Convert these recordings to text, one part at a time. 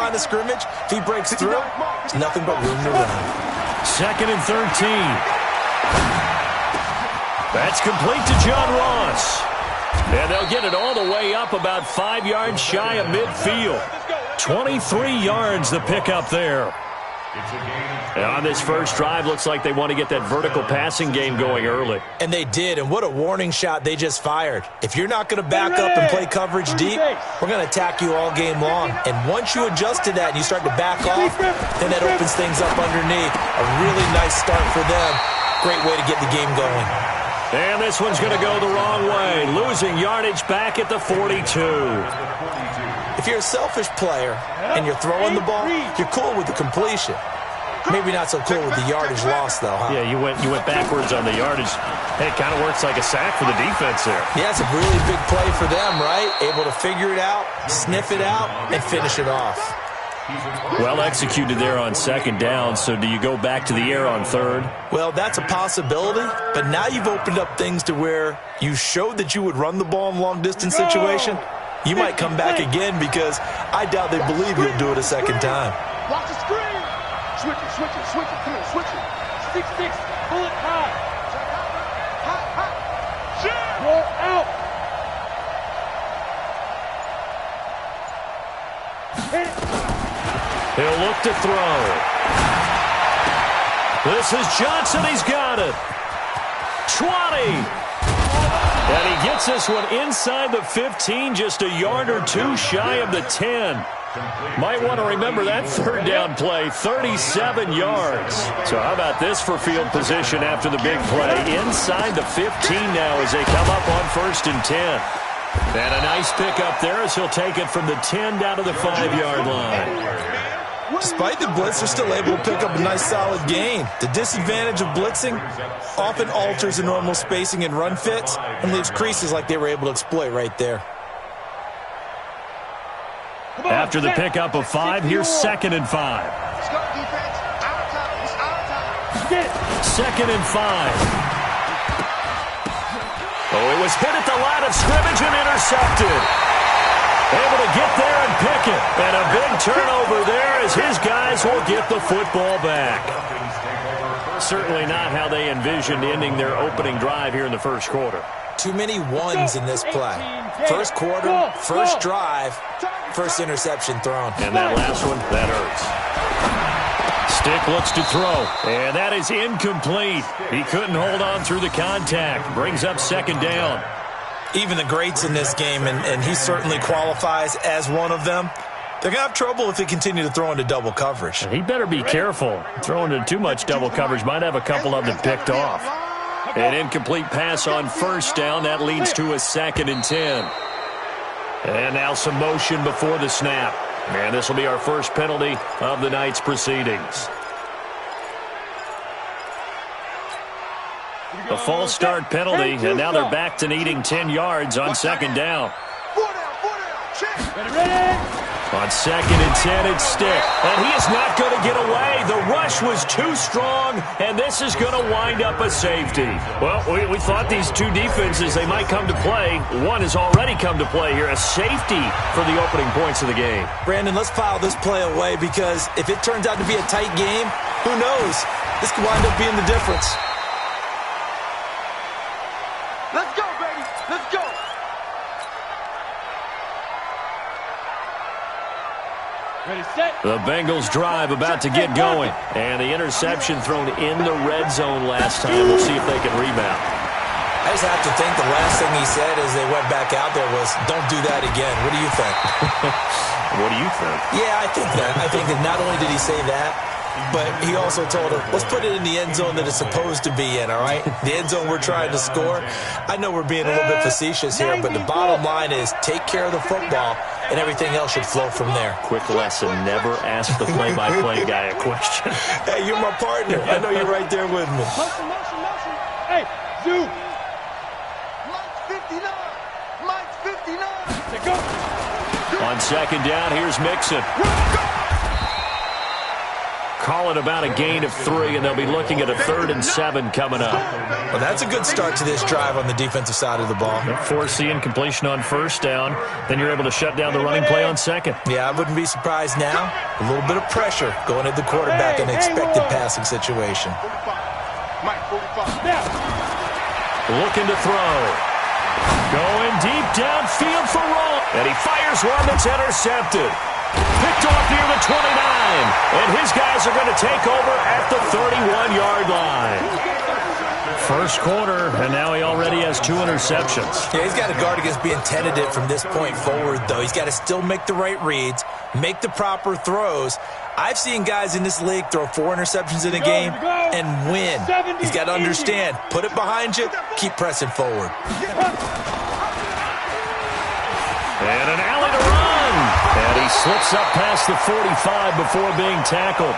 line of scrimmage, if he breaks through, there's nothing but room to run. Second and 13. That's complete to John Ross. And they'll get it all the way up about 5 yards shy of midfield. 23 yards the pickup there. And on this first drive, looks like they want to get that vertical passing game going early. And they did, and what a warning shot they just fired. If you're not going to back up and play coverage deep, we're going to attack you all game long. And once you adjust to that and you start to back off, then that opens things up underneath. A really nice start for them. Great way to get the game going. And this one's going to go the wrong way, losing yardage back at the 42. If you're a selfish player and you're throwing the ball, you're cool with the completion. Maybe not so cool with the yardage loss, though, huh? Yeah, you went backwards on the yardage. Hey, it kind of works like a sack for the defense there. Yeah, it's a really big play for them, right? Able to figure it out, sniff it out, and finish it off. Well executed there on second down, so do you go back to the air on third? Well, that's a possibility, but now you've opened up things to where you showed that you would run the ball in a long-distance situation. You might come back again because I doubt they believe you'll do it a second time. Watch the screen. Switch it, switch it, switch it. Come on, switch it. 6-6, pull it high. High. Roll out. Hit it. He'll look to throw. This is Johnson. He's got it. 20. And he gets this one inside the 15, just a yard or two shy of the 10. Might want to remember that third down play, 37 yards. So how about this for field position after the big play? Inside the 15 now as they come up on 1st and 10. And a nice pickup there as he'll take it from the 10 down to the 5-yard line. Despite the blitz, they're still able to pick up a nice solid gain. The disadvantage of blitzing often alters the normal spacing and run fits and leaves creases like they were able to exploit right there. After the pickup of 5, here's 2nd and 5. Let's go, defense. Our time. It's our time. 2nd and 5. Oh, it was hit at the line of scrimmage and intercepted. Able to get there and pick it. And a big turnover there as his guys will get the football back. Certainly not how they envisioned ending their opening drive here in the first quarter. Too many ones in this play. First quarter, first drive, first interception thrown. And that last one, that hurts. Stick looks to throw, and that is incomplete. He couldn't hold on through the contact. Brings up 2nd down. Even the greats in this game, and he certainly qualifies as one of them, they're going to have trouble if they continue to throw into double coverage. He better be careful. Throwing into too much double coverage might have a couple of them picked off. An incomplete pass on 1st down. That leads to a 2nd and 10. And now some motion before the snap. And this will be our first penalty of the night's proceedings. A false start penalty, and now they're back to needing 10 yards on 2nd down. 4 down, check. Ready? On 2nd and 10, it's Stick. And he is not going to get away. The rush was too strong, and this is going to wind up a safety. Well, we thought these two defenses, they might come to play. One has already come to play here, a safety for the opening points of the game. Brandon, let's file this play away because if it turns out to be a tight game, who knows? This could wind up being the difference. Let's go, baby. Let's go. Ready, set. The Bengals drive about to get going. And the interception thrown in the red zone last time. We'll see if they can rebound. I just have to think the last thing he said as they went back out there was, don't do that again. What do you think? What do you think? Yeah, I think that. I think that not only did he say that, but he also told him, let's put it in the end zone that it's supposed to be in, all right? The end zone we're trying to score. I know we're being a little bit facetious here, but the bottom line is take care of the football, and everything else should flow from there. Quick lesson, never ask the play-by-play guy a question. Hey, you're my partner. I know you're right there with me. Motion. Hey, zoom. Mike's 59. Mike's 59. Let's go. On 2nd down, here's Mixon. call it about a gain of 3, and they'll be looking at a 3rd and 7 coming up. Well, that's a good start to this drive on the defensive side of the ball. Force the incompletion on 1st down. Then you're able to shut down the running play on 2nd. Yeah, I wouldn't be surprised now. A little bit of pressure going at the quarterback in an expected passing situation. Looking to throw. Going deep downfield for Roll. And he fires one that's intercepted. Picked off near the 29. And his guys are going to take over at the 31-yard line. First quarter, and now he already has 2 interceptions. Yeah, he's got to guard against being tentative from this point forward, though. He's got to still make the right reads, make the proper throws. I've seen guys in this league throw 4 interceptions in a game and win. He's got to understand, put it behind you, keep pressing forward. And an alley to run. And he slips up past the 45 before being tackled.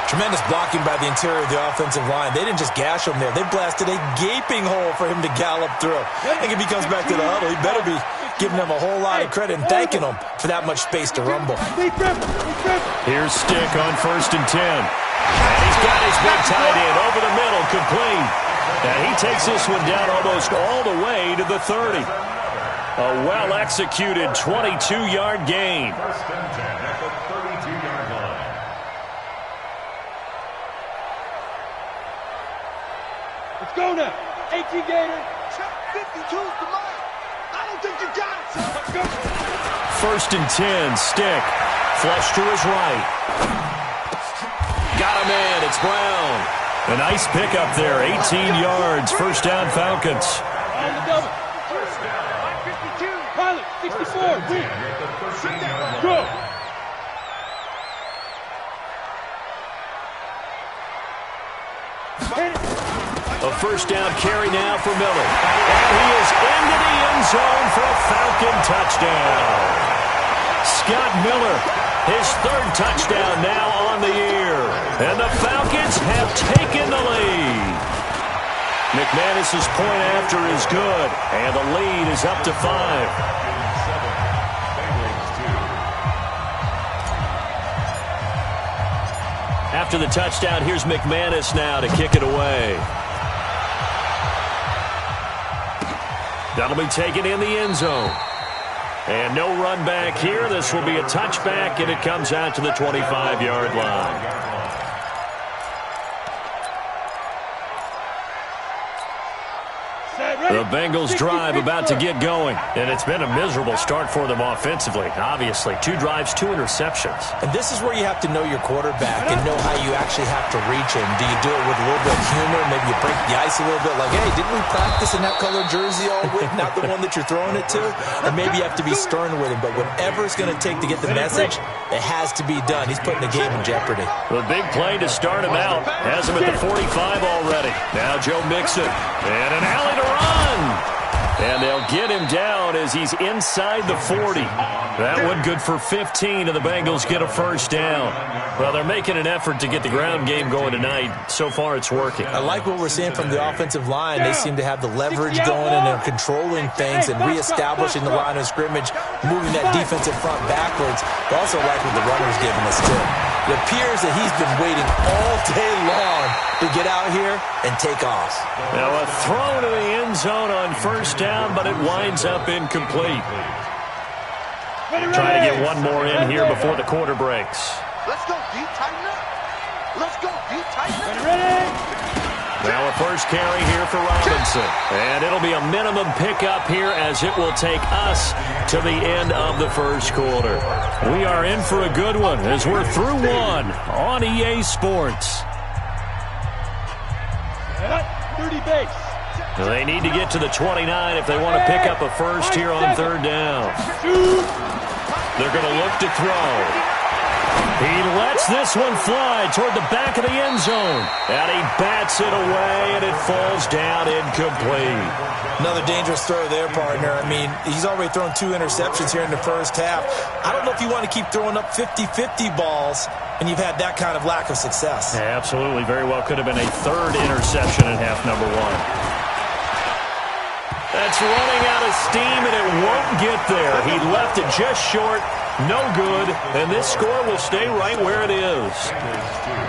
Tremendous blocking by the interior of the offensive line. They didn't just gash him there. They blasted a gaping hole for him to gallop through. I think if he comes back to the huddle, he better be giving them a whole lot of credit and thanking them for that much space to rumble. Here's Stick on 1st and 10. And he's got his big tight end over the middle, complete. And he takes this one down almost all the way to the 30. A well-executed 22-yard gain. Let's go now. 18 Gator. Check 52's the line. I don't think you got it, sir. Let's go. 1st and 10, Stick. Flush to his right. Got him in. It's Brown. A nice pickup there. 18 yards. 1st down, Falcons. On the double. 52. Pilot, 64. Win. Go. A 1st down carry now for Miller. And he is into the end zone for a Falcon touchdown. Scott Miller, his 3rd touchdown now on the year. And the Falcons have taken the lead. McManus's point after is good. And the lead is up to 5. After the touchdown, here's McManus now to kick it away. That'll be taken in the end zone. And no run back here. This will be a touchback, and it comes out to the 25-yard line. The Bengals drive about to get going. And it's been a miserable start for them offensively. Obviously, 2 drives, 2 interceptions. And this is where you have to know your quarterback and know how you actually have to reach him. Do you do it with a little bit of humor? Maybe you break the ice a little bit like, hey, didn't we practice in that color jersey all week? Not the one that you're throwing it to? Or maybe you have to be stern with him. But whatever it's going to take to get the message, it has to be done. He's putting the game in jeopardy. The big play to start him out has him at the 45 already. Now Joe Mixon. And an alley to run. And they'll get him down as he's inside the 40. That one good for 15, and the Bengals get a 1st down. Well, they're making an effort to get the ground game going tonight. So far, it's working. I like what we're seeing from the offensive line. They seem to have the leverage going, and they're controlling things and reestablishing the line of scrimmage, moving that defensive front backwards. I also like what the runner's giving us, too. It appears that he's been waiting all day long to get out here and take off. Now a throw to the end zone on 1st down, but it winds up incomplete. Trying to get one more in here before the quarter breaks. Let's go, deep, tighten up. Let's go, deep, tighten up. Ready? Now a 1st carry here for Robinson. And it'll be a minimum pickup here as it will take us to the end of the 1st quarter. We are in for a good one as we're through 1 on EA Sports. 30 base. They need to get to the 29 if they want to pick up a 1st here on 3rd down. They're going to look to throw. He lets this one fly toward the back of the end zone. And he bats it away, and it falls down incomplete. Another dangerous throw there, partner. I mean, he's already thrown 2 interceptions here in the 1st half. I don't know if you want to keep throwing up 50-50 balls, and you've had that kind of lack of success. Yeah, absolutely. Very well could have been a 3rd interception in half number 1. That's running out of steam, and it won't get there. He left it just short, No good, and this score will stay right where it is.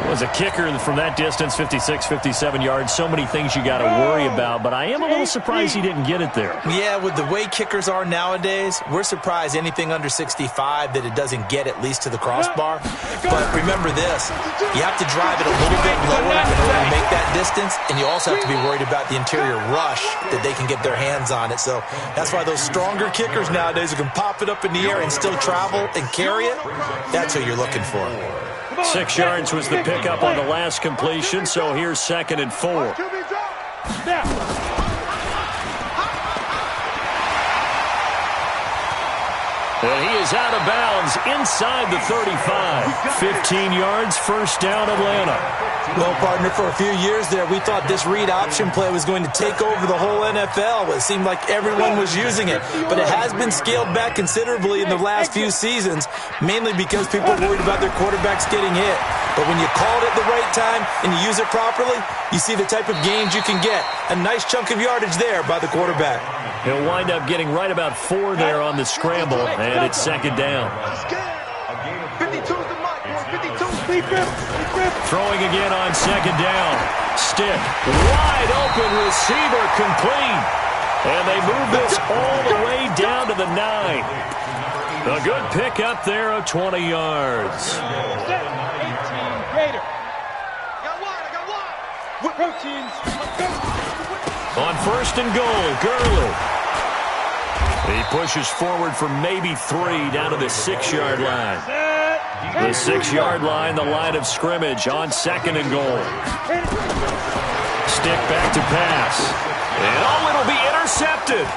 Was a kicker from that distance, 56, 57 yards. So many things you got to worry about, but I am a little surprised he didn't get it there. Yeah, with the way kickers are nowadays, we're surprised anything under 65 that it doesn't get at least to the crossbar. But remember this, you have to drive it a little bit lower in order to make that distance, and you also have to be worried about the interior rush that they can get their hands on it. So that's why those stronger kickers nowadays who can pop it up in the air and still travel and carry it, that's who you're looking for. 6 yards was the pickup on the last completion, so here's 2nd and 4. And he is out of bounds inside the 35. 15 yards, first down, Atlanta. Well, partner, for a few years there, we thought this read option play was going to take over the whole NFL. It seemed like everyone was using it. But it has been scaled back considerably in the last few seasons, mainly because people are worried about their quarterbacks getting hit. But when you call it at the right time and you use it properly, you see the type of gains you can get. A nice chunk of yardage there by the quarterback. He'll wind up getting right about 4 there on the scramble, and it's 2nd down. 52's the mark, 52. Throwing again on 2nd down. Stick, wide open receiver, complete. And they move this all the way down to the 9. A good pick up there of 20 yards. 18 Gator. I got one. Proteins. On 1st and goal, Gurley. He pushes forward for maybe 3 down to the 6-yard line. The 6-yard line, the line of scrimmage on 2nd and goal. Stick back to pass. And it'll be intercepted.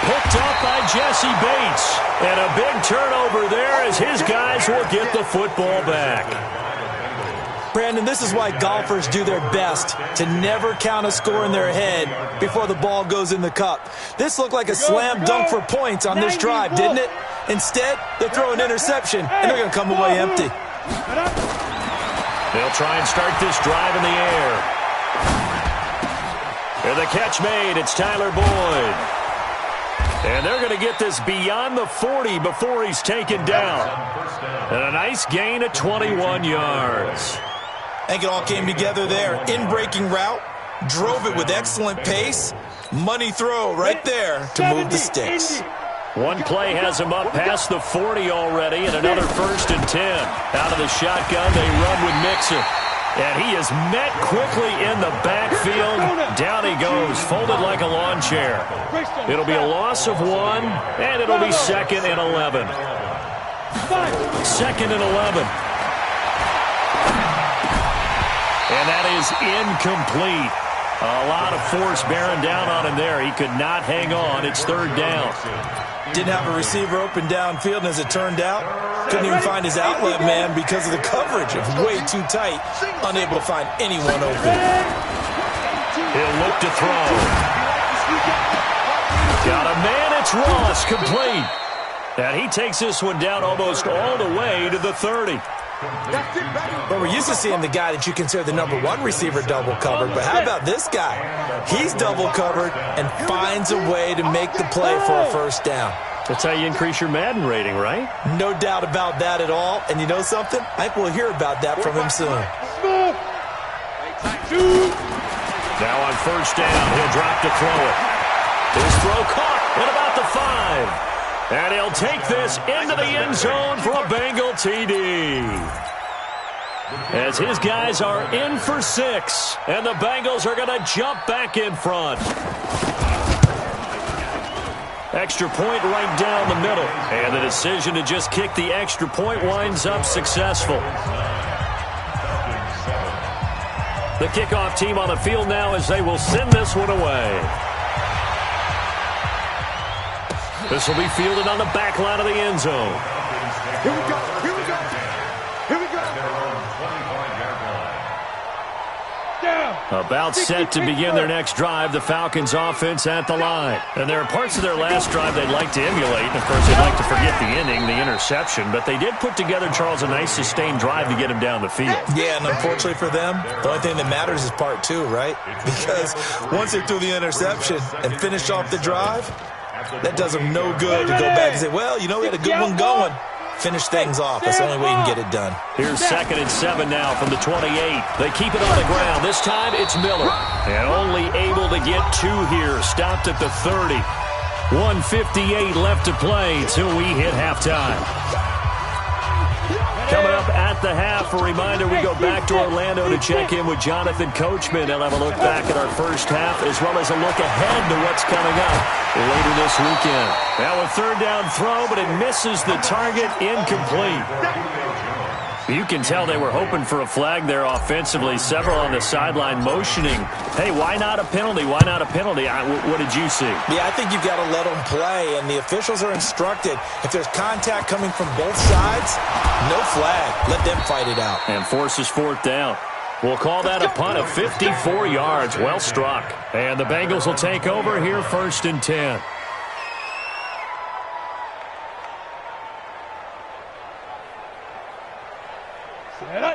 Picked up by Jesse Bates. And a big turnover there as his guys will get the football back. Brandon, this is why golfers do their best to never count a score in their head before the ball goes in the cup. This looked like a slam dunk for points on this drive, didn't it? Instead, they throw an interception, and they're going to come away empty. They'll try and start this drive in the air. And the catch made. It's Tyler Boyd. And they're going to get this beyond the 40 before he's taken down. And a nice gain of 21 yards. I think it all came together there. In-breaking route, drove it with excellent pace. Money throw right there to move the sticks. One play has him up past the 40 already, and another 1st and 10. Out of the shotgun, they run with Mixon. And he is met quickly in the backfield. Down he goes, folded like a lawn chair. It'll be a loss of 1, and it'll be 2nd and 11. 2nd and 11. And that is incomplete. A lot of force bearing down on him there. He could not hang on. It's 3rd down. Didn't have a receiver open downfield, and as it turned out, couldn't even find his outlet man because of the coverage. It was way too tight, unable to find anyone open. He'll look to throw. Got a man, it's Ross, complete. And he takes this one down almost all the way to the 30. But we're used to seeing the guy that you consider the #1 receiver double covered. But how about this guy? He's double covered and finds a way to make the play for a 1st down. That's how you increase your Madden rating, right? No doubt about that at all. And you know something? I think we'll hear about that from him soon. Now on 1st down, he'll drop to throw it. His throw caught at about the 5. And he'll take this into the end zone for a Bengal TD. As his guys are in for 6, and the Bengals are going to jump back in front. Extra point right down the middle. And the decision to just kick the extra point winds up successful. The kickoff team on the field now as they will send this one away. This will be fielded on the back line of the end zone. Here we go. Here we go. Here we go. Down. About set to begin their next drive, the Falcons offense at the line. And there are parts of their last drive they'd like to emulate. And, of course, they'd like to forget the inning, the interception. But they did put together, Charles, a nice sustained drive to get him down the field. Yeah, and unfortunately for them, the only thing that matters is part 2, right? Because once they threw the interception and finished off the drive, that does them no good to go back and say, well, you know, we had a good one going. Finish things off. That's the only way you can get it done. Here's 2nd and 7 now from the 28. They keep it on the ground. This time it's Miller. And only able to get 2 here. Stopped at the 30. 1:58 left to play till we hit halftime. Coming up at the half, a reminder, we go back to Orlando to check in with Jonathan Coachman. They'll have a look back at our first half as well as a look ahead to what's coming up later this weekend. Now a 3rd down throw, but it misses the target, incomplete. You can tell they were hoping for a flag there offensively. Several on the sideline motioning. Hey, why not a penalty? Why not a penalty? What did you see? Yeah, I think you've got to let them play, and the officials are instructed. If there's contact coming from both sides, no flag. Let them fight it out. And forces 4th down. We'll call that a punt of 54 yards. Well struck. And the Bengals will take over here 1st and 10.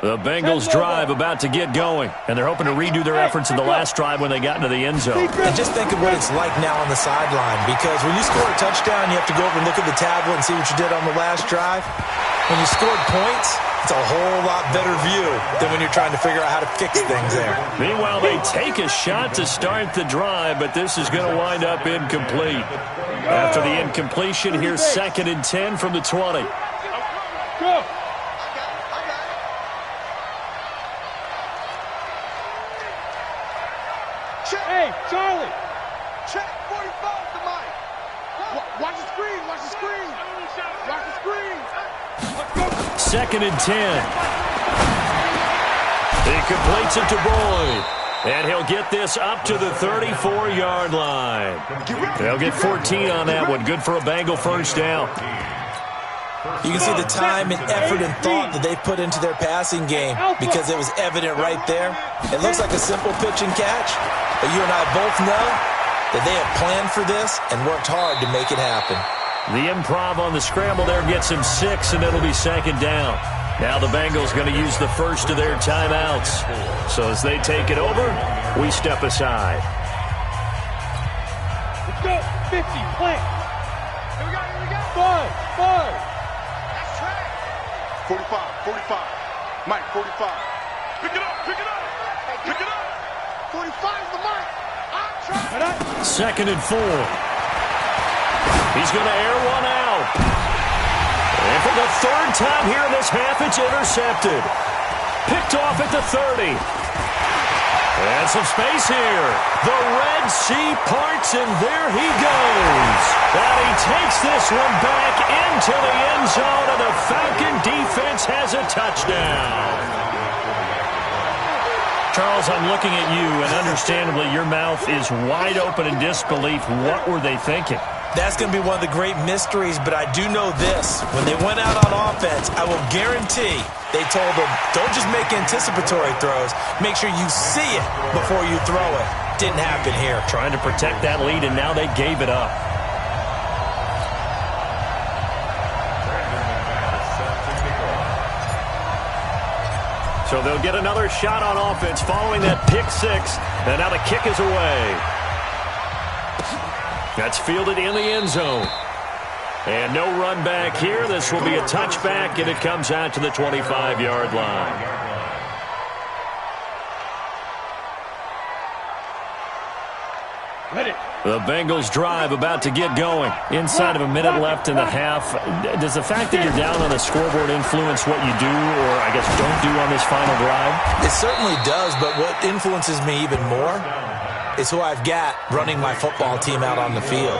The Bengals drive about to get going, and they're hoping to redo their efforts in the last drive when they got into the end zone. And just think of what it's like now on the sideline, because when you score a touchdown, you have to go over and look at the tablet and see what you did on the last drive. When you scored points, it's a whole lot better view than when you're trying to figure out how to fix things there. Meanwhile, they take a shot to start the drive, but this is going to wind up incomplete. After the incompletion, here's 2nd and 10 from the 20. Go. Hey, Charlie! Check 45 to Mike. Watch the screen, watch the screen. Watch the screen. 2nd and 10. He completes it to Boyd. And he'll get this up to the 34-yard line. They'll get 14 on that one. Good for a Bengal 1st down. You can see the time and effort and thought that they put into their passing game because it was evident right there. It looks like a simple pitch and catch, but you and I both know that they have planned for this and worked hard to make it happen. The improv on the scramble there gets him 6, and it'll be 2nd down. Now the Bengals going to use the first of their timeouts. So as they take it over, we step aside. Let's go. 50, plant. Here we go. 5. 45, 45. Mike, 45. Pick it up. 45 is the mark. I'm trying. 2nd and 4. He's going to air one out. And for the 3rd time here in this half, it's intercepted. Picked off at the 30. And some space here. The Red Sea parts, and there he goes. And he takes this one back into the end zone, and the Falcon defense has a touchdown. Charles, I'm looking at you, and understandably your mouth is wide open in disbelief. What were they thinking? That's going to be one of the great mysteries, but I do know this. When they went out on offense, I will guarantee they told them, don't just make anticipatory throws. Make sure you see it before you throw it. Didn't happen here. Trying to protect that lead, and now they gave it up. So they'll get another shot on offense following that pick 6, and now the kick is away. That's fielded in the end zone. And no run back here. This will be a touchback, and it comes out to the 25-yard line. Ready. The Bengals drive about to get going. Inside of a minute left in the half. Does the fact that you're down on the scoreboard influence what you do, or I guess don't do on this final drive? It certainly does, but what influences me even more is who I've got running my football team out on the field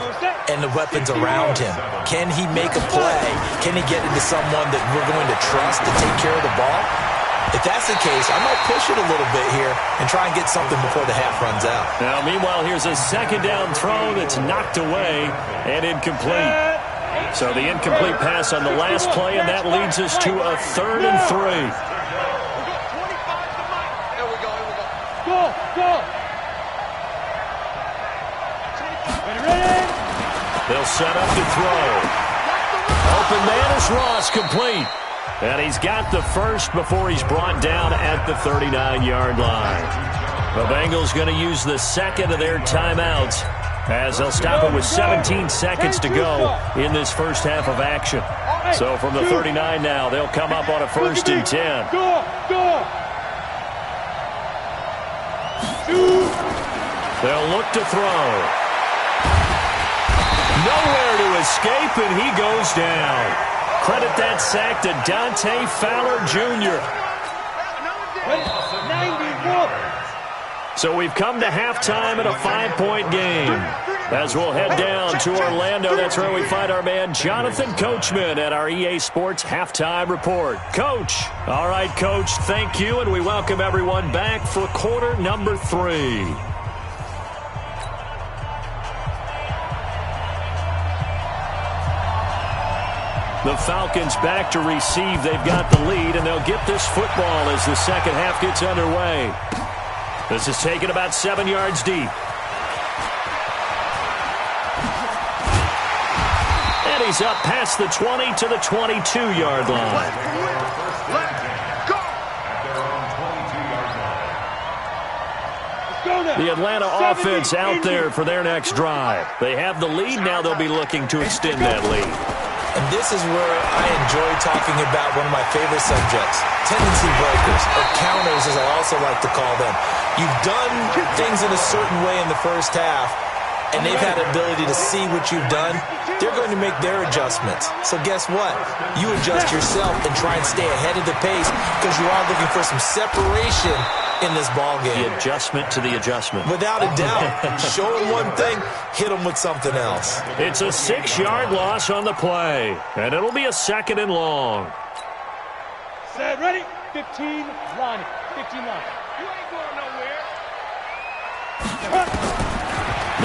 and the weapons around him. Can he make a play? Can he get into someone that we're going to trust to take care of the ball? If that's the case, I might push it a little bit here and try and get something before the half runs out. Now, meanwhile, here's a 2nd down throw that's knocked away and incomplete. So the incomplete pass on the last play, and that leads us to a 3rd and 3. Go. Ready. They'll set up to throw. Open man is Ross, complete. And he's got the first before he's brought down at the 39-yard line. The Bengals going to use the 2nd of their timeouts as they'll stop it with 17 seconds to go in this first half of action. So from the 39 now, they'll come up on a 1st and 10. They'll look to throw. Nowhere to escape, and he goes down. Credit that sack to Dante Fowler Jr. 91. So we've come to halftime in a 5-point game. As we'll head down to Orlando, that's where we find our man Jonathan Coachman at our EA Sports Halftime Report. Coach. All right, Coach, thank you, and we welcome everyone back for quarter number 3. The Falcons back to receive. They've got the lead, and they'll get this football as the second half gets underway. This is taken about 7 yards deep. And he's up past the 20 to the 22-yard line. The Atlanta offense out there for their next drive. They have the lead. Now they'll be looking to extend that lead. And this is where I enjoy talking about one of my favorite subjects, tendency breakers, or counters as I also like to call them. You've done things in a certain way in the first half, and they've had the ability to see what you've done. They're going to make their adjustments. So guess what? You adjust yourself and try and stay ahead of the pace because you are looking for some separation in this ball game. The adjustment to the adjustment. Without a doubt. Show them one thing, hit them with something else. It's a 6-yard loss on the play, and it'll be a 2nd and long. Set, ready? 15 line. 15 line. You ain't going nowhere.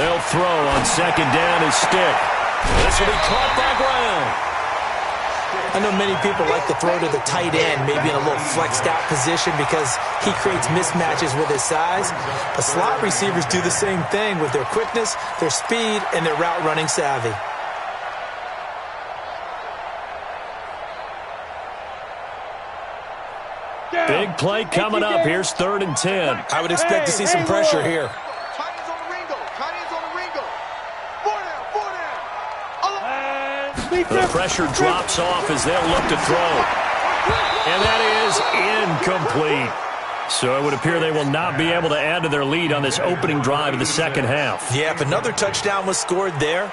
They'll throw on 2nd down and stick. This will be caught by ground. I know many people like to throw to the tight end, maybe in a little flexed out position because he creates mismatches with his size. But slot receivers do the same thing with their quickness, their speed, and their route running savvy. Big play coming up. Here's 3rd and 10. I would expect to see some pressure here. The pressure drops off as they'll look to throw. And that is incomplete. So it would appear they will not be able to add to their lead on this opening drive of the second half. Yeah, if another touchdown was scored there,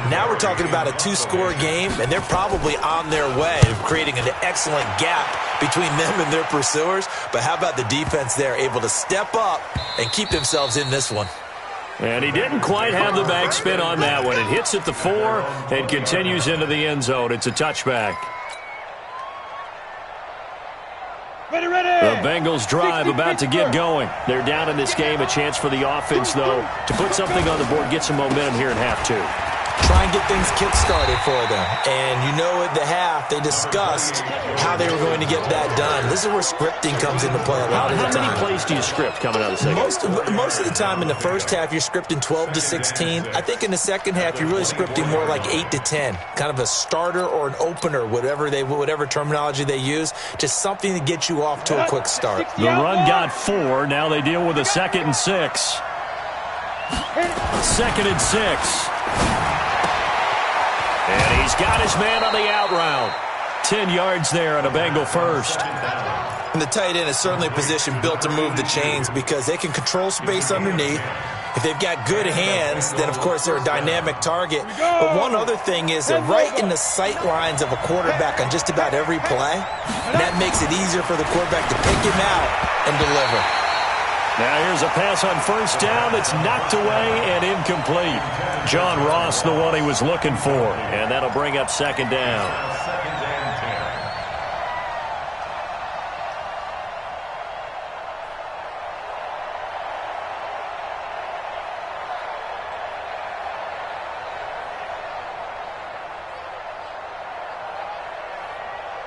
now we're talking about a 2-score game, and they're probably on their way of creating an excellent gap between them and their pursuers. But how about the defense there, able to step up and keep themselves in this one? And he didn't quite have the backspin on that one. It hits at the 4 and continues into the end zone. It's a touchback. Ready, ready. The Bengals drive about to get going. They're down in this game. A chance for the offense, though, to put something on the board, get some momentum here in half 2. Try and get things kick-started for them. And you know at the half, they discussed how they were going to get that done. This is where scripting comes into play a lot of the time. How many plays do you script coming out of the second? Most of the time in the first half, you're scripting 12 to 16. I think in the second half, you're really scripting more like 8 to 10. Kind of a starter or an opener, whatever terminology they use. Just something to get you off to a quick start. The run got 4. Now they deal with a 2nd and 6. 2nd and 6. And he's got his man on the out route. 10 yards there on a Bengal first. And the tight end is certainly a position built to move the chains because they can control space underneath. If they've got good hands, then, of course, they're a dynamic target. But one other thing is they're right in the sight lines of a quarterback on just about every play. And that makes it easier for the quarterback to pick him out and deliver. Now here's a pass on 1st down that's knocked away and incomplete. John Ross, the one he was looking for. And that'll bring up 2nd down.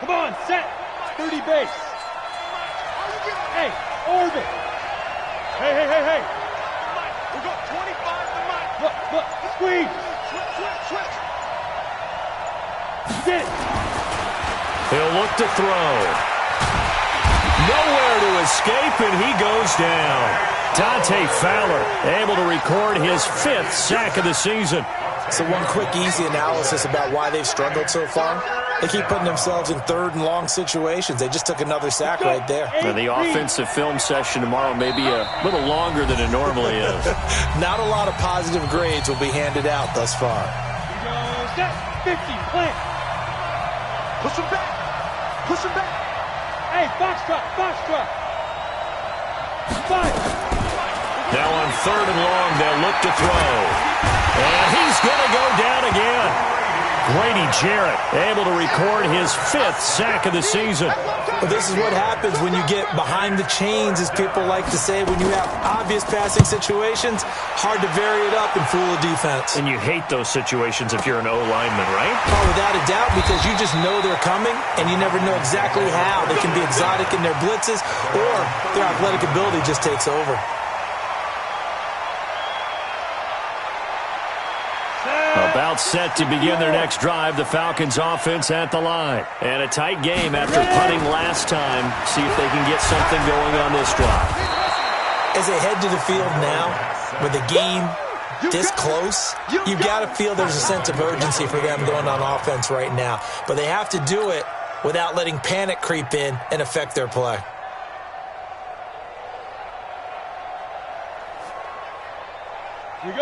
Come on, set. 30 base. Hey, orbit. Hey. We got 25 to Mike. Look, squeeze. Switch. Sit. He'll look to throw. Nowhere to escape, and he goes down. Dante Fowler able to record his 5th sack of the season. So one quick, easy analysis about why they've struggled so far. They keep putting themselves in third and long situations. They just took another sack right there. And the offensive film session tomorrow may be a little longer than it normally is. Not a lot of positive grades will be handed out thus far. 50, plant. Push him back. Push him back. Hey, box drop. 5. Now on 3rd and long, they'll look to throw. And he's going to go down again. Grady Jarrett able to record his 5th sack of the season. Well, this is what happens when you get behind the chains, as people like to say. When you have obvious passing situations, hard to vary it up and fool a defense. And you hate those situations if you're an O-lineman, right? Oh, without a doubt, because you just know they're coming, and you never know exactly how. They can be exotic in their blitzes, or their athletic ability just takes over. About set to begin their next drive, the Falcons offense at the line. And a tight game after punting last time. See if they can get something going on this drive. As they head to the field now, with the game this close, you've got to feel there's a sense of urgency for them going on offense right now. But they have to do it without letting panic creep in and affect their play.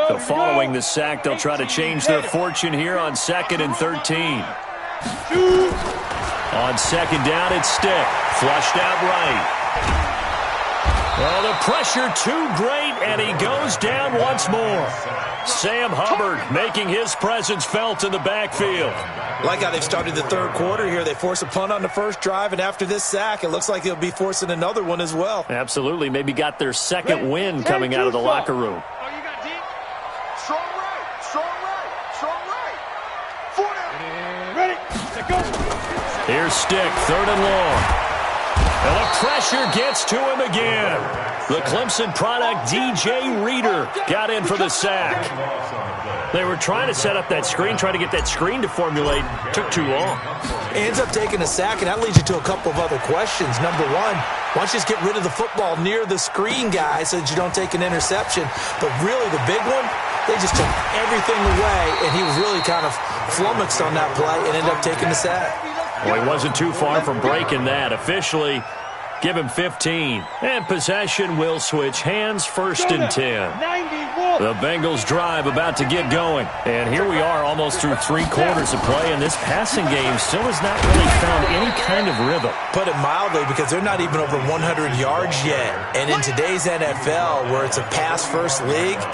So following the sack, they'll try to change their fortune here on 2nd and 13. On 2nd down, it's Stick. Flushed out right. Well, the pressure too great, and he goes down once more. Sam Hubbard making his presence felt in the backfield. Like how they've started the 3rd quarter here. They force a punt on the first drive, and after this sack, it looks like they'll be forcing another one as well. Absolutely. Maybe got their 2nd win coming out of the locker room. Here's Stick, 3rd and long. And the pressure gets to him again. The Clemson product, DJ Reader, got in for the sack. They were trying to set up that screen, trying to get that screen to formulate. Took too long. He ends up taking a sack, and that leads you to a couple of other questions. Number one, why don't you just get rid of the football near the screen guy so that you don't take an interception? But really, the big one, they just took everything away, and he was really kind of flummoxed on that play and ended up taking the sack. Well, he wasn't too far from breaking that. Officially, give him 15. And possession will switch hands, 1st and 10. The Bengals drive about to get going. And here we are almost through 3 quarters of play, and this passing game still has not really found any kind of rhythm. Put it mildly, because they're not even over 100 yards yet. And in today's NFL, where it's a pass-first league,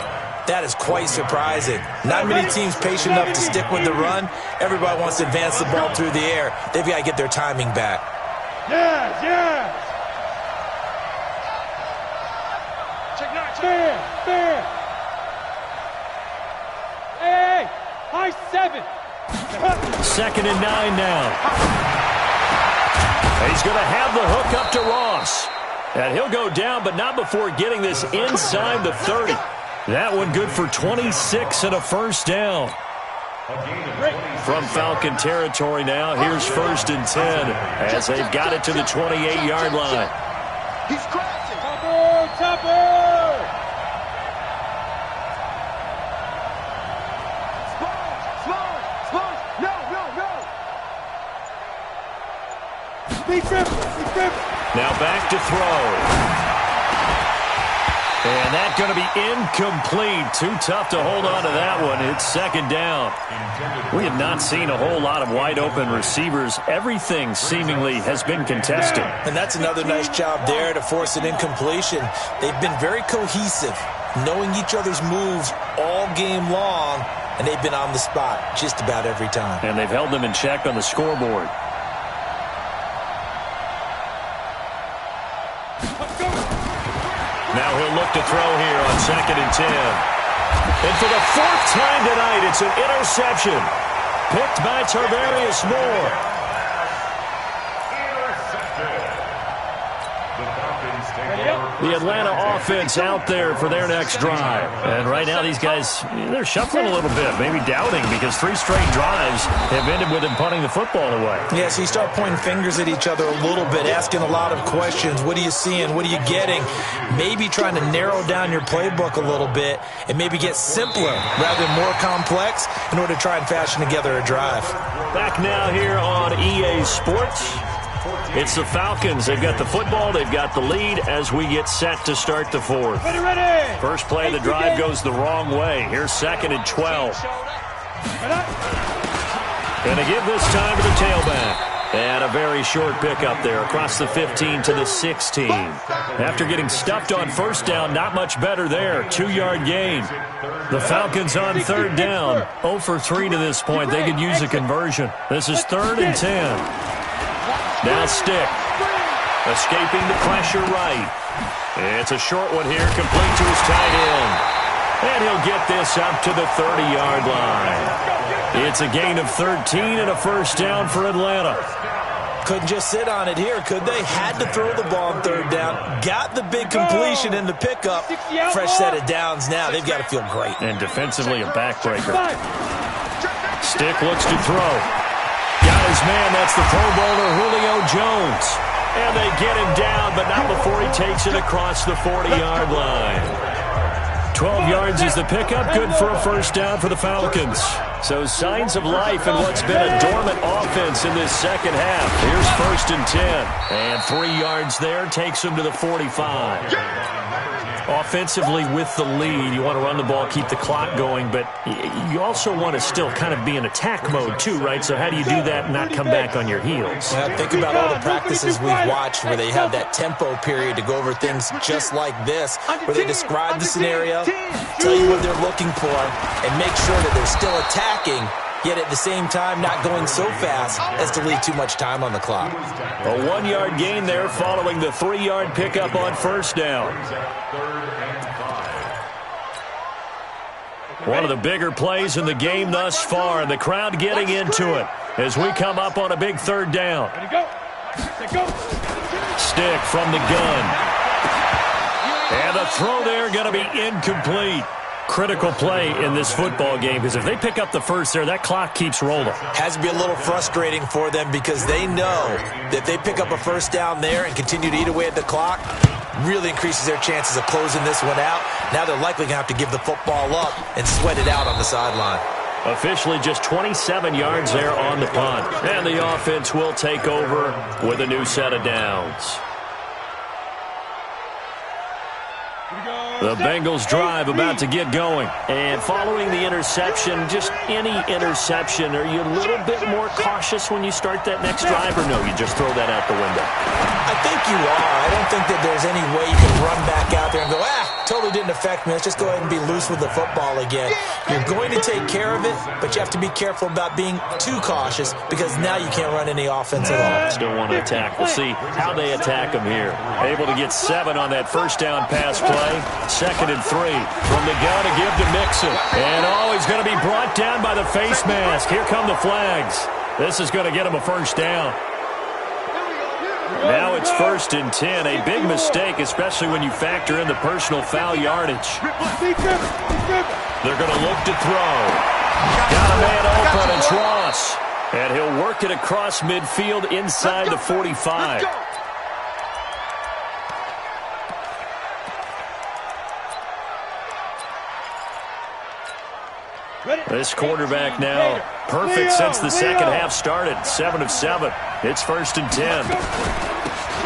that is quite surprising. Not many teams patient enough to stick with the run. Everybody wants to advance the ball through the air. They've got to get their timing back. Yes. Fair. Hey, high 7. 2nd and 9 now. He's going to have the hook up to Ross. And he'll go down, but not before getting this inside the 30. That one good for 26 and a 1st down. From Falcon territory now, here's 1st and 10 as they've got it to the 28-yard line. He's crashing. Topper. No. Big rip. Now back to throw. And that's going to be incomplete. Too tough to hold on to that one. It's 2nd down. We have not seen a whole lot of wide-open receivers. Everything seemingly has been contested. And that's another nice job there to force an incompletion. They've been very cohesive, knowing each other's moves all game long, and they've been on the spot just about every time. And they've held them in check on the scoreboard. Now he'll look to throw here on 2nd and 10. And for the 4th time tonight, it's an interception. Picked by Tarvarius Moore. The Atlanta offense out there for their next drive. And right now these guys, they're shuffling a little bit, maybe doubting, because 3 straight drives have ended with them punting the football away. Yeah, so you start pointing fingers at each other a little bit, asking a lot of questions. What are you seeing? What are you getting? Maybe trying to narrow down your playbook a little bit and maybe get simpler rather than more complex in order to try and fashion together a drive. Back now here on EA Sports. It's the Falcons. They've got the football. They've got the lead as we get set to start the fourth. Ready. First play of the drive goes the wrong way. Here's 2nd and 12. Going to give this time to the tailback. And a very short pickup there across the 15 to the 16. After getting stuffed on first down, not much better there. 2-yard gain. The Falcons on 3rd down. 0 for 3 to this point. They could use a conversion. This is 3rd and 10. Now Stick. Escaping the pressure right. It's a short one here, complete to his tight end. And he'll get this up to the 30-yard line. It's a gain of 13 and a first down for Atlanta. Couldn't just sit on it here, could they? Had to throw the ball on 3rd down. Got the big completion in the pickup. Fresh set of downs now. They've got to feel great. And defensively a backbreaker. Stick looks to throw. Got his man. That's the Pro Bowler Julio Jones. And they get him down, but not before he takes it across the 40-yard line. 12 yards is the pickup. Good for a first down for the Falcons. So signs of life in what's been a dormant offense in this second half. Here's 1st and 10. And 3 yards there takes him to the 45. Offensively with the lead, you want to run the ball, keep the clock going, but you also want to still kind of be in attack mode too, right? So how do you do that and not come back on your heels? Well, think about all the practices we've watched where they have that tempo period to go over things just like this, where they describe the scenario, tell you what they're looking for, and make sure that they're still attacking, yet at the same time not going so fast as to leave too much time on the clock. A 1-yard gain there following the 3-yard pickup on first down. One of the bigger plays in the game thus far, and the crowd getting into it as we come up on a big 3rd down. Stick from the gun. And the throw there going to be incomplete. Critical play in this football game, because if they pick up the first there, that clock keeps rolling. Has to be a little frustrating for them because they know that they pick up a first down there and continue to eat away at the clock, really increases their chances of closing this one out. Now they're likely going to have to give the football up and sweat it out on the sideline. Officially just 27 yards there on the punt. And the offense will take over with a new set of downs. The Bengals drive about to get going. And following the interception, just any interception, are you a little bit more cautious when you start that next drive, or no, you just throw that out the window? I think you are. I don't think that there's any way you can run back out there and go, totally didn't affect me. Let's just go ahead and be loose with the football again. You're going to take care of it, but you have to be careful about being too cautious because now you can't run any offense at all. Still want to attack. We'll see how they attack them here. Able to get 7 on that first down pass play. 2nd and 3 from the gun to give to Mixon. And he's going to be brought down by the face mask. Here come the flags. This is going to get him a first down. Now it's 1st and 10. A big mistake, especially when you factor in the personal foul yardage. They're going to look to throw. Got a man open, it's Ross. And he'll work it across midfield inside the 45. This quarterback now perfect since the second half started. 7 of 7. It's 1st and 10.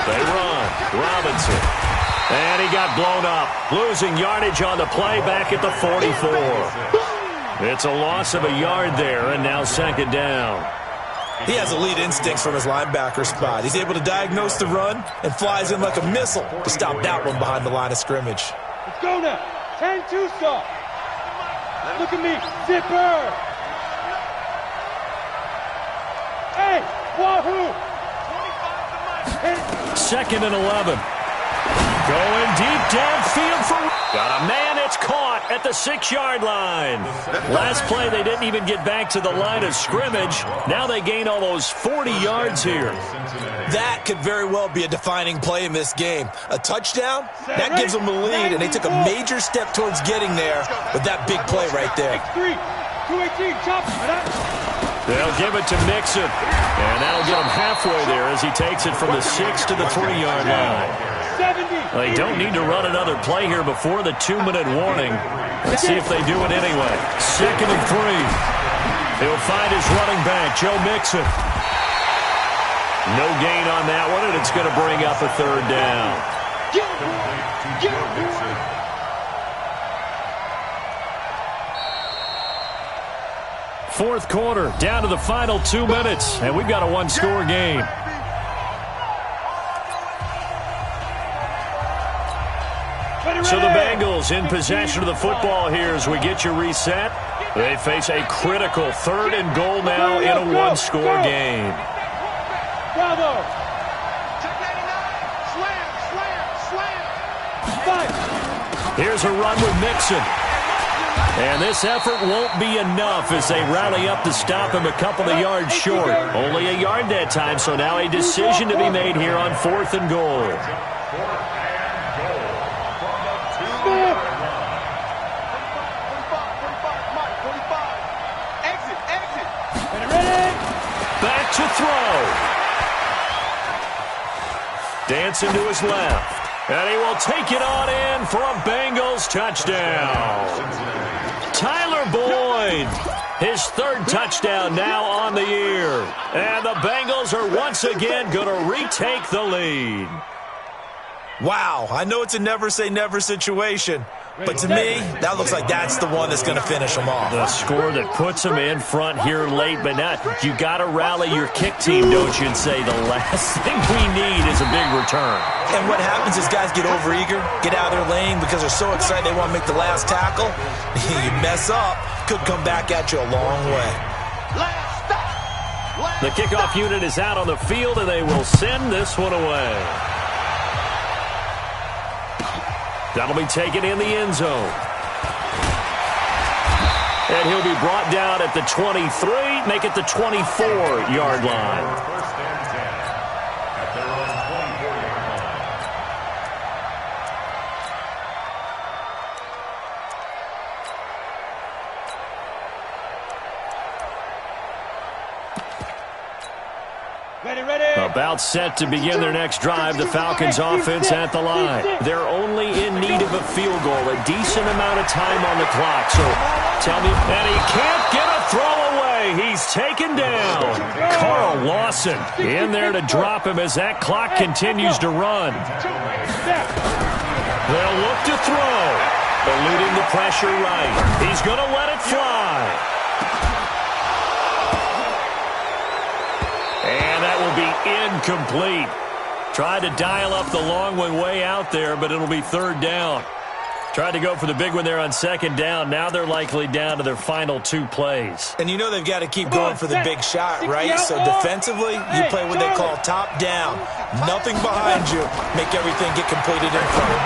They run. Robinson. And he got blown up. Losing yardage on the play back at the 44. It's a loss of a yard there, and now 2nd down. He has elite instincts from his linebacker spot. He's able to diagnose the run and flies in like a missile to stop that one behind the line of scrimmage. Let's go now. 10-2 stop. Look at me. Zipper. Hey, wahoo. 2nd and 11. Going deep downfield for... Got a man. It's caught at the 6-yard line. Last play, they didn't even get back to the line of scrimmage. Now they gain almost 40 yards here. That could very well be a defining play in this game. A touchdown, that gives them the lead, and they took a major step towards getting there with that big play right there. 218, chop. They'll give it to Mixon, and that'll get him halfway there as he takes it from the 6 to the 3-yard line. They don't need to run another play here before the 2-minute warning. Let's see if they do it anyway. 2nd and 3. He'll find his running back, Joe Mixon. No gain on that one, and it's going to bring up a third down. Fourth quarter, down to the final 2 minutes, and we've got a one-score game. So the Bengals in possession of the football here as we get you reset. They face a critical 3rd and goal now in a one-score game. Bravo! Here's a run with Mixon. And this effort won't be enough as they rally up to stop him a couple of yards short. Only a yard that time, so now a decision to be made here on 4th and goal. Back to throw. Dancing to his left. And he will take it on in for a Bengals touchdown. Tyler Boyd, his 3rd touchdown now on the year. And the Bengals are once again going to retake the lead. Wow, I know it's a never-say-never situation, but to me, that looks like that's the one that's going to finish them off. The score that puts them in front here late, but not. You got to rally your kick team, don't you, and say the last thing we need is a big return. And what happens is guys get overeager, get out of their lane because they're so excited they want to make the last tackle. You mess up, could come back at you a long way. The kickoff unit is out on the field, and they will send this one away. That'll be taken in the end zone. And he'll be brought down at the 23, make it the 24-yard line. About set to begin their next drive, the Falcons offense at the line. They're only in need of a field goal, a decent amount of time on the clock. So tell me, and he can't get a throw away. He's taken down. Carl Lawson in there to drop him as that clock continues to run. They'll look to throw. Eluding the pressure right. He's going to let it fly. And that will be incomplete. Tried to dial up the long one way out there, but it'll be 3rd down. Tried to go for the big one there on 2nd down. Now they're likely down to their final 2 plays. And you know they've got to keep going for the big shot, right? So defensively, you play what they call top down. Nothing behind you. Make everything get completed in front.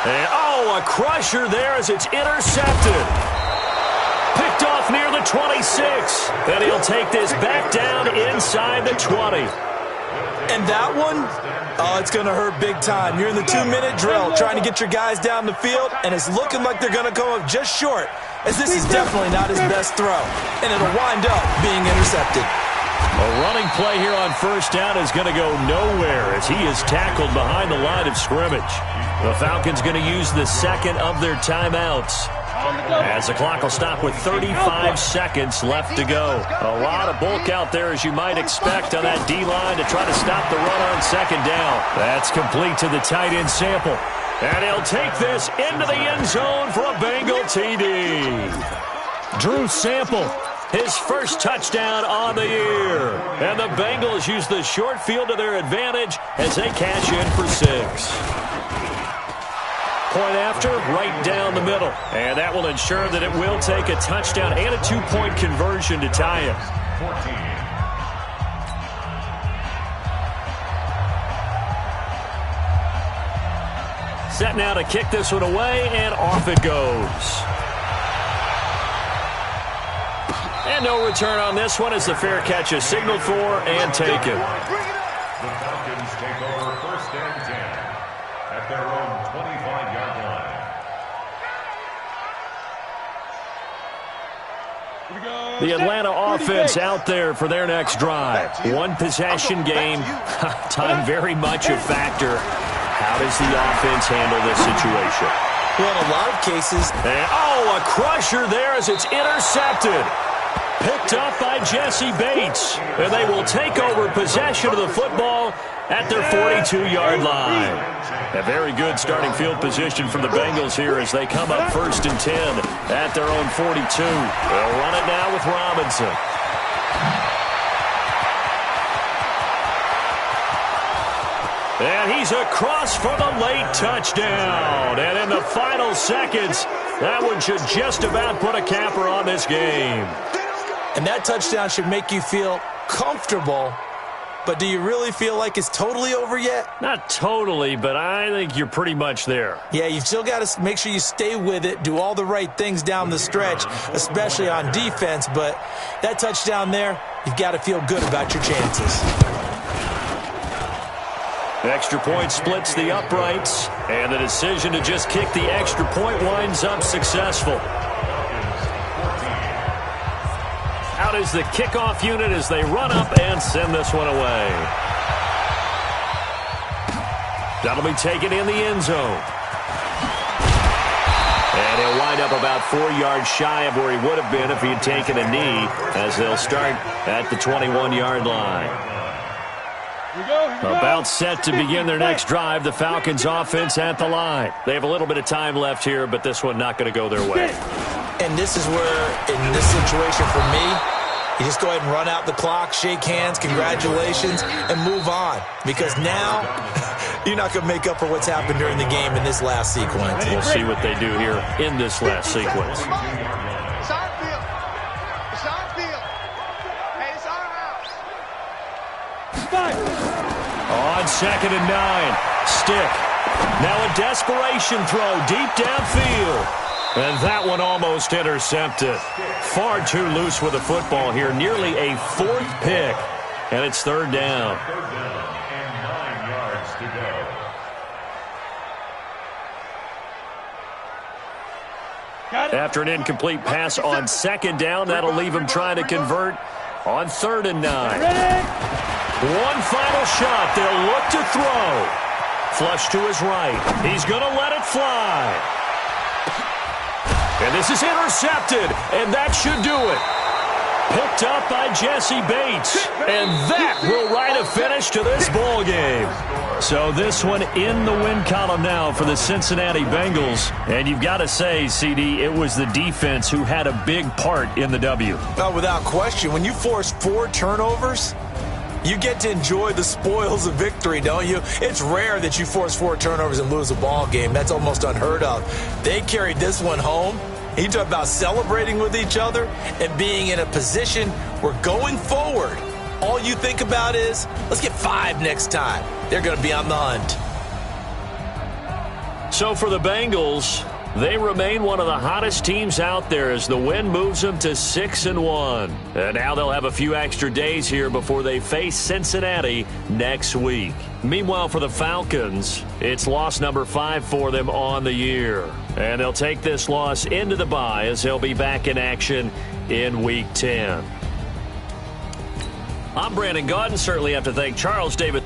And, a crusher there as it's intercepted. Picked off near the 26. And he'll take this back down inside the 20. And that one, it's going to hurt big time. You're in the 2-minute drill trying to get your guys down the field, and it's looking like they're going to come up just short, as this is definitely not his best throw. And it'll wind up being intercepted. A running play here on 1st down is going to go nowhere as he is tackled behind the line of scrimmage. The Falcons going to use the 2nd of their timeouts, as the clock will stop with 35 seconds left to go. A lot of bulk out there, as you might expect, on that D-line to try to stop the run on 2nd down. That's complete to the tight end Sample. And he'll take this into the end zone for a Bengal TD. Drew Sample, his 1st touchdown on the year. And the Bengals use the short field to their advantage as they cash in for 6. Point after, right down the middle. And that will ensure that it will take a touchdown and a 2-point conversion to tie it. Set now to kick this one away, and off it goes. And no return on this one as the fair catch is signaled for and taken. The Falcons take over 1st and 10 at their own 25-yard line. The Atlanta offense out there for their next drive. One possession game. Time very much a factor. How does the offense handle this situation? Well, in a lot of cases. And, a crusher there as it's intercepted. Picked up by Jesse Bates. And they will take over possession of the football at their 42-yard line. A very good starting field position for the Bengals here as they come up 1st and 10 at their own 42. They'll run it now with Robinson. And he's across for the late touchdown. And in the final seconds, that one should just about put a capper on this game. And that touchdown should make you feel comfortable. But do you really feel like it's totally over yet? Not totally, but I think you're pretty much there. Yeah, you've still got to make sure you stay with it, do all the right things down the stretch, especially on defense. But that touchdown there, you've got to feel good about your chances. Extra point splits the uprights, and the decision to just kick the extra point winds up successful. Out is the kickoff unit as they run up and send this one away. That'll be taken in the end zone. And he'll wind up about 4 yards shy of where he would have been if he had taken a knee, as they'll start at the 21-yard line. About set to begin their next drive, the Falcons offense at the line. They have a little bit of time left here, but this one not going to go their way. And this is where, in this situation for me, you just go ahead and run out the clock, shake hands, congratulations, and move on. Because now, you're not going to make up for what's happened during the game in this last sequence. We'll see what they do here in this last sequence. On 2nd and 9, Stick. Now a desperation throw deep downfield. And that one almost intercepted. Far too loose with the football here. Nearly a 4th pick. And it's 3rd down. 3rd down and 9 yards to go. After an incomplete pass on 2nd down, that'll leave him trying to convert on 3rd and 9. One final shot. They'll look to throw. Flush to his right. He's going to let it fly. And this is intercepted, and that should do it. Picked up by Jesse Bates, and that will write a finish to this ball game. So this one in the win column now for the Cincinnati Bengals. And you've got to say, CD, it was the defense who had a big part in the W. Well, without question, when you force 4 turnovers, you get to enjoy the spoils of victory, don't you? It's rare that you force 4 turnovers and lose a ball game. That's almost unheard of. They carried this one home. You talk about celebrating with each other and being in a position where going forward, all you think about is, let's get 5 next time. They're going to be on the hunt. So for the Bengals, they remain one of the hottest teams out there as the win moves them to 6-1. And now they'll have a few extra days here before they face Cincinnati next week. Meanwhile, for the Falcons, it's loss number 5 for them on the year. And they'll take this loss into the bye as they'll be back in action in Week 10. I'm Brandon Gaudin. Certainly have to thank Charles David.